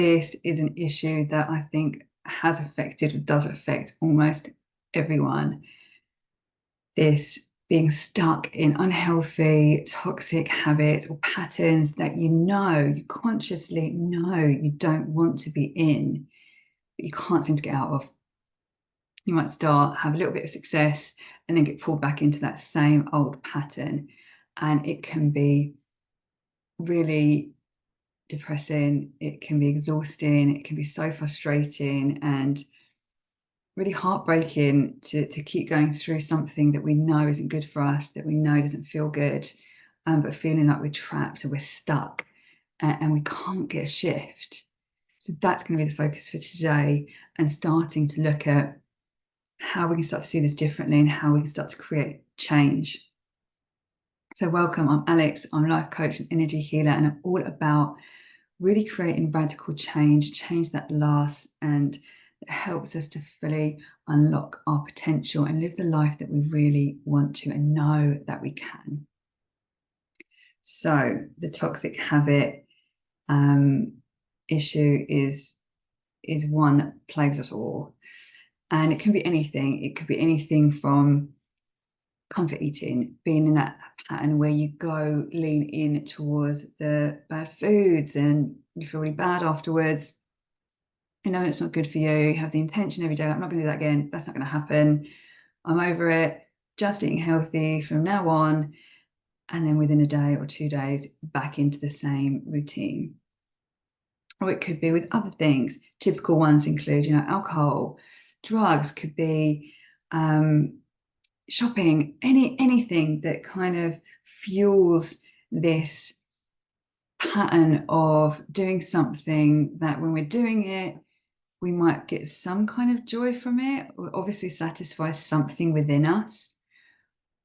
This is an issue that I think has affected or does affect almost everyone. This being stuck in unhealthy, toxic habits or patterns that you consciously know you don't want to be in, but you can't seem to get out of. You might have a little bit of success, and then get pulled back into that same old pattern. And it can be really depressing, it can be exhausting, it can be so frustrating and really heartbreaking to keep going through something that we know isn't good for us, that we know doesn't feel good, but feeling like we're trapped or we're stuck and we can't get a shift. So that's going to be the focus for today, and starting to look at how we can start to see this differently and how we can start to create change. So welcome, I'm Alex, I'm a life coach and energy healer, and I'm all about really creating radical change that lasts and that helps us to fully unlock our potential and live the life that we really want to and know that we can. So the toxic habit issue is one that plagues us all. And it can be anything. It could be anything from comfort eating, being in that pattern where you lean in towards the bad foods and you feel really bad afterwards. You know, it's not good for you. You have the intention every day, I'm not going to do that again. That's not going to happen. I'm over it. Just eating healthy from now on. And then within a day or 2 days, back into the same routine. Or it could be with other things. Typical ones include, alcohol, drugs, could be shopping, anything that kind of fuels this pattern of doing something that when we're doing it, we might get some kind of joy from it, or obviously satisfy something within us,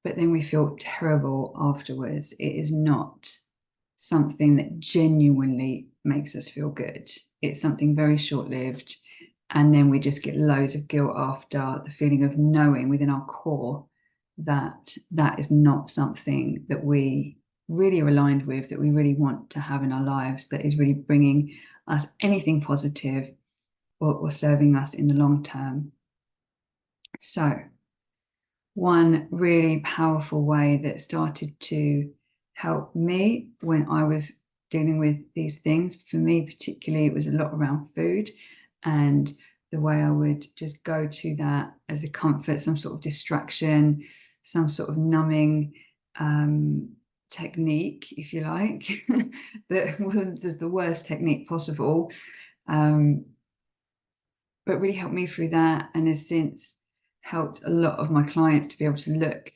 but then we feel terrible afterwards. It is not something that genuinely makes us feel good. It's something very short-lived, and then we just get loads of guilt after, the feeling of knowing within our core that that is not something that we really are aligned with, that we really want to have in our lives, that is really bringing us anything positive or serving us in the long term. So one really powerful way that started to help me when I was dealing with these things, for me particularly, it was a lot around food, and the way I would just go to that as a comfort, some sort of distraction, some sort of numbing technique, if you like, that was the worst technique possible, but really helped me through that, and has since helped a lot of my clients to be able to look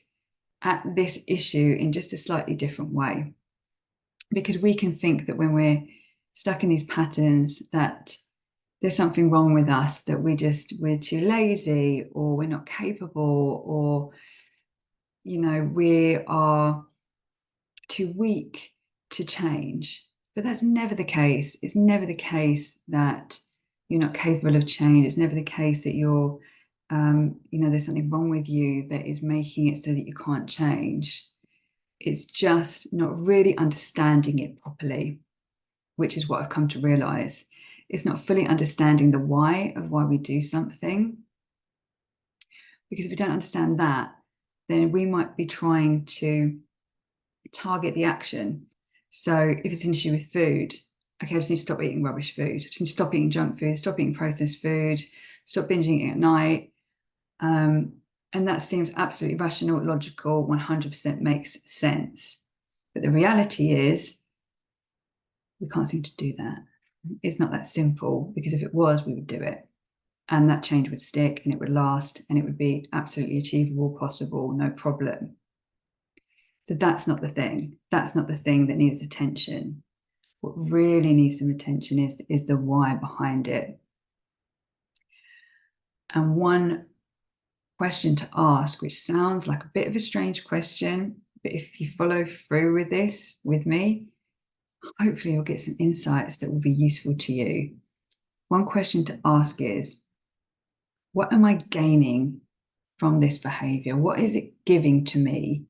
at this issue in just a slightly different way. Because we can think that when we're stuck in these patterns that there's something wrong with us, that we're too lazy, or we're not capable, or we are too weak to change. But that's never the case. It's never the case that you're not capable of change. It's never the case that you're there's something wrong with you that is making it so that you can't change. It's just not really understanding it properly, which is what I've come to realize. It's not fully understanding the why of why we do something. Because if we don't understand that, then we might be trying to target the action. So if it's an issue with food, okay, I just need to stop eating rubbish food. I just need to stop eating junk food, stop eating processed food, stop binging at night. And that seems absolutely rational, logical, 100% makes sense. But the reality is we can't seem to do that. It's not that simple, because if it was, we would do it. And that change would stick and it would last and it would be absolutely achievable, possible, no problem. So that's not the thing. That's not the thing that needs attention. What really needs some attention is the why behind it. And one question to ask, which sounds like a bit of a strange question, but if you follow through with this with me, hopefully you'll get some insights that will be useful to you. One question to ask is, what am I gaining from this behavior? What is it giving to me?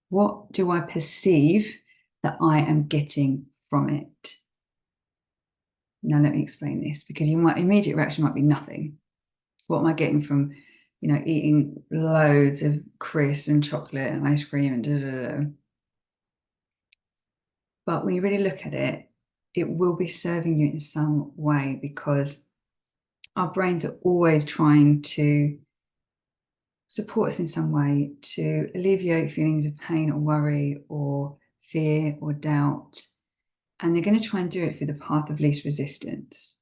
What do I perceive that I am getting from it? Now let me explain this, because immediate reaction might be nothing. What am I getting from, eating loads of crisps and chocolate and ice cream and da da da? But when you really look at it, it will be serving you in some way, because our brains are always trying to support us in some way to alleviate feelings of pain or worry or fear or doubt. And they're going to try and do it through the path of least resistance.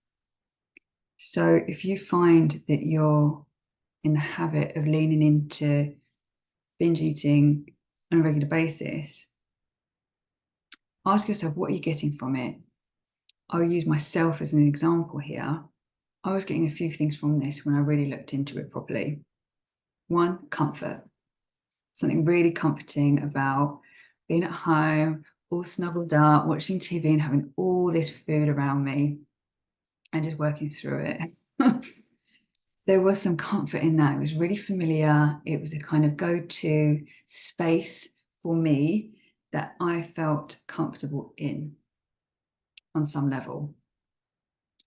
So if you find that you're in the habit of leaning into binge eating on a regular basis, ask yourself, what are you getting from it? I'll use myself as an example here. I was getting a few things from this when I really looked into it properly. One, comfort. Something really comforting about being at home, all snuggled up, watching TV and having all this food around me and just working through it. There was some comfort in that. It was really familiar. It was a kind of go-to space for me that I felt comfortable in on some level.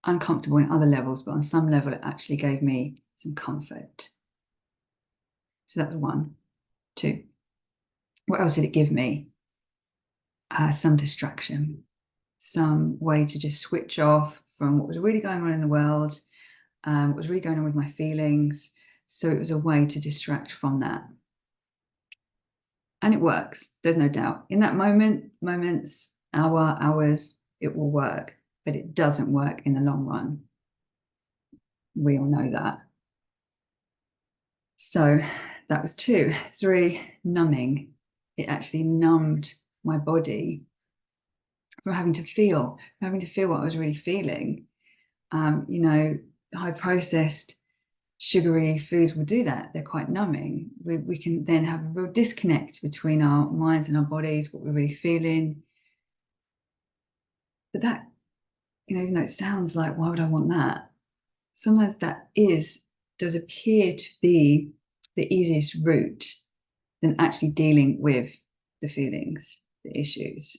Uncomfortable in other levels, but on some level, it actually gave me some comfort. So that was one. Two. What else did it give me? Some distraction, some way to just switch off from what was really going on in the world, what was really going on with my feelings. So it was a way to distract from that. And it works, there's no doubt. In that moments, hours, it will work, but it doesn't work in the long run. We all know that. So that was two. Three, numbing. It actually numbed my body from having to feel what I was really feeling. High processed sugary foods will do that. They're quite numbing. We can then have a real disconnect between our minds and our bodies, what we're really feeling. But that, even though it sounds like, why would I want that? Sometimes that does appear to be the easiest route than actually dealing with the feelings, the issues.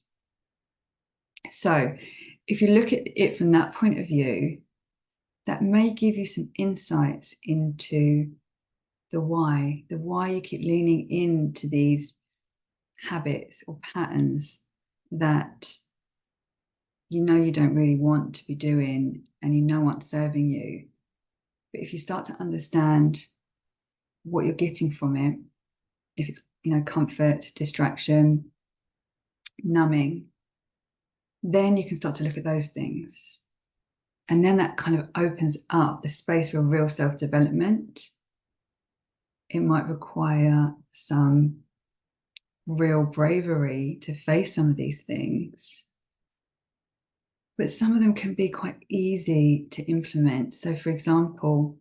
So if you look at it from that point of view, that may give you some insights into the why you keep leaning into these habits or patterns that you don't really want to be doing and aren't serving you. But if you start to understand what you're getting from it, if it's comfort, distraction, numbing, then you can start to look at those things. And then that kind of opens up the space for real self-development. It might require some real bravery to face some of these things, but some of them can be quite easy to implement. So for example,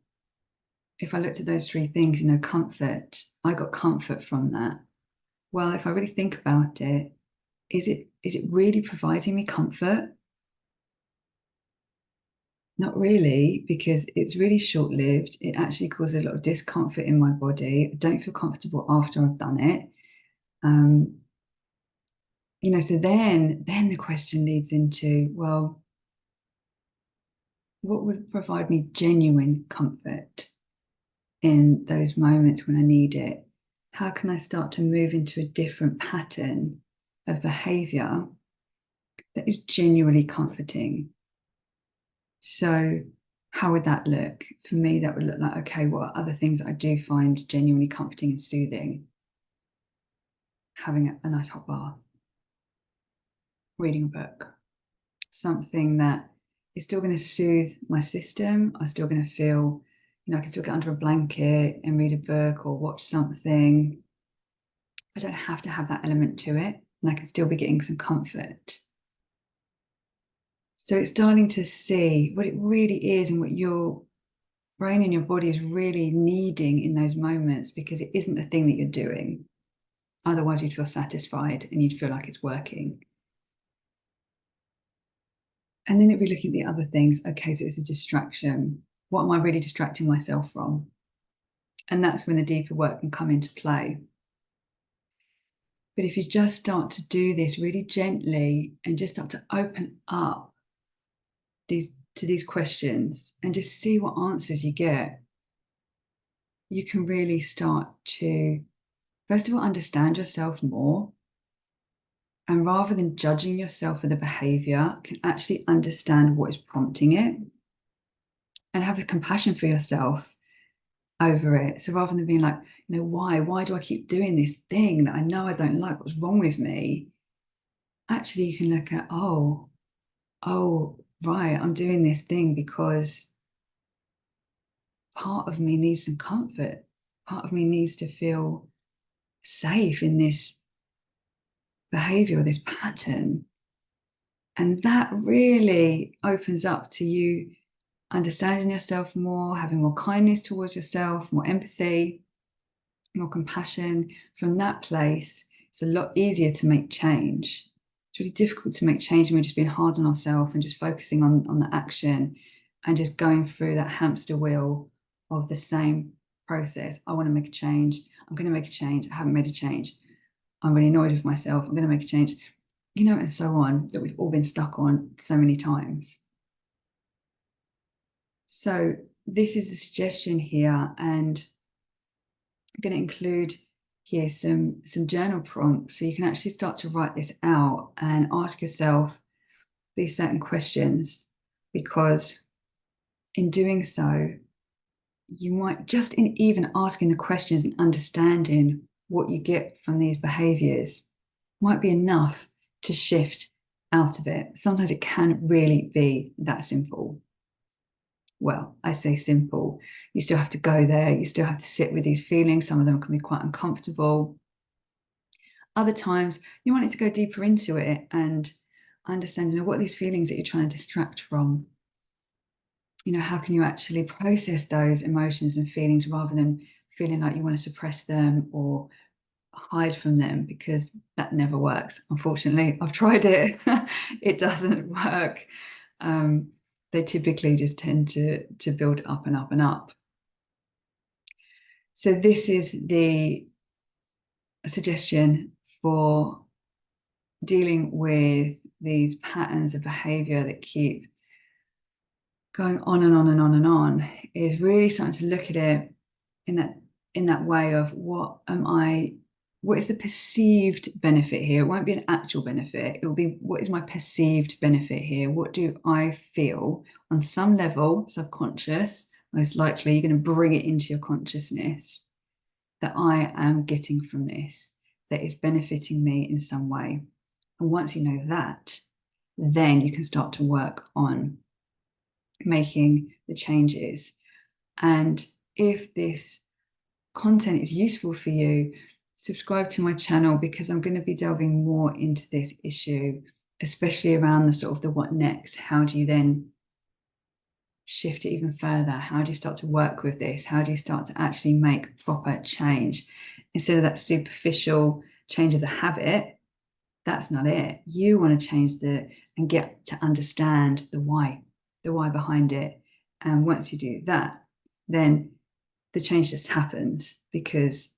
if I looked at those three things, comfort, I got comfort from that. Well, if I really think about it, is it really providing me comfort? Not really, because it's really short-lived. It actually causes a lot of discomfort in my body. I don't feel comfortable after I've done it. So then the question leads into, well, what would provide me genuine comfort in those moments when I need it? How can I start to move into a different pattern of behavior that is genuinely comforting? So how would that look? For me, that would look like, okay, what are other things that I do find genuinely comforting and soothing? Having a nice hot bath, reading a book, something that is still going to soothe my system. I'm still going to feel, I can still get under a blanket and read a book or watch something. I don't have to have that element to it, and I can still be getting some comfort. So it's starting to see what it really is and what your brain and your body is really needing in those moments, because it isn't the thing that you're doing. Otherwise, you'd feel satisfied and you'd feel like it's working. And then it'd be looking at the other things. Okay, so it's a distraction. What am I really distracting myself from? And that's when the deeper work can come into play. But if you just start to do this really gently and just start to open up these to these questions and just see what answers you get, you can really start to, first of all, understand yourself more. And rather than judging yourself for the behavior, can actually understand what is prompting it and have the compassion for yourself over it. So rather than being like, why do I keep doing this thing that I know I don't like? What's wrong with me? Actually, you can look at, oh, right, I'm doing this thing because part of me needs some comfort. Part of me needs to feel safe in this behavior or this pattern. And that really opens up to you understanding yourself more, having more kindness towards yourself, more empathy, more compassion. From that place, it's a lot easier to make change. It's really difficult to make change when we're just being hard on ourselves and just focusing on the action and just going through that hamster wheel of the same process. I want to make a change. I'm going to make a change. I haven't made a change. I'm really annoyed with myself. I'm going to make a change, and so on, that we've all been stuck on so many times. So this is the suggestion here, and I'm going to include here some journal prompts so you can actually start to write this out and ask yourself these certain questions, because in doing so, you might, just in even asking the questions and understanding what you get from these behaviors, might be enough to shift out of it. Sometimes it can really be that simple. Well, I say simple. You still have to go there. You still have to sit with these feelings. Some of them can be quite uncomfortable. Other times, you want it to go deeper into it and understand, what are these feelings that you're trying to distract from? How can you actually process those emotions and feelings rather than feeling like you want to suppress them or hide from them, because that never works. Unfortunately, I've tried it. It doesn't work. They typically just tend to build up and up and up. So this is the suggestion for dealing with these patterns of behavior that keep going on and on and on and on, is really starting to look at it in that way of what is the perceived benefit here? It won't be an actual benefit. It will be, what is my perceived benefit here? What do I feel on some level, subconscious, most likely you're going to bring it into your consciousness, that I am getting from this, that is benefiting me in some way. And once you know that, then you can start to work on making the changes. And if this content is useful for you, subscribe to my channel, because I'm going to be delving more into this issue, especially around the sort of the what next. How do you then shift it even further? How do you start to work with this? How do you start to actually make proper change instead of that superficial change of the habit? That's not it. You want to change and get to understand the why behind it. And once you do that, then the change just happens, because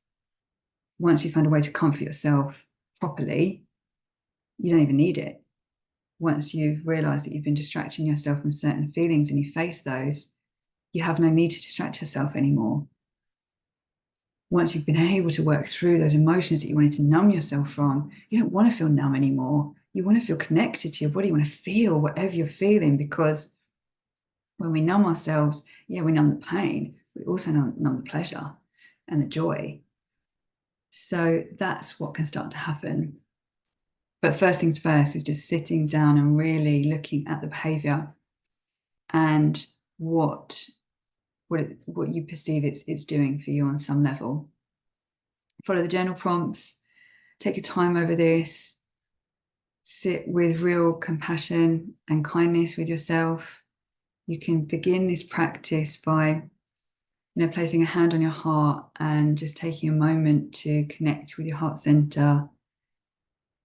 once you find a way to comfort yourself properly, you don't even need it. Once you've realized that you've been distracting yourself from certain feelings and you face those, you have no need to distract yourself anymore. Once you've been able to work through those emotions that you wanted to numb yourself from, you don't want to feel numb anymore. You want to feel connected to your body. You want to feel whatever you're feeling, because when we numb ourselves, we numb the pain, we also numb the pleasure and the joy. So that's what can start to happen. But first things first is just sitting down and really looking at the behavior and what you perceive it's doing for you on some level. Follow the journal prompts, take your time over this, sit with real compassion and kindness with yourself. You can begin this practice by placing a hand on your heart and just taking a moment to connect with your heart center,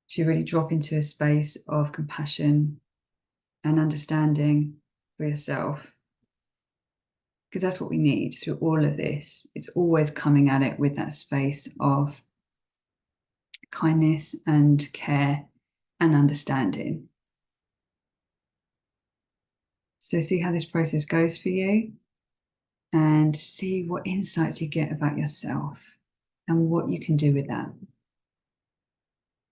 to really drop into a space of compassion and understanding for yourself. Because that's what we need through all of this. It's always coming at it with that space of kindness and care and understanding. So see how this process goes for you and see what insights you get about yourself and what you can do with that.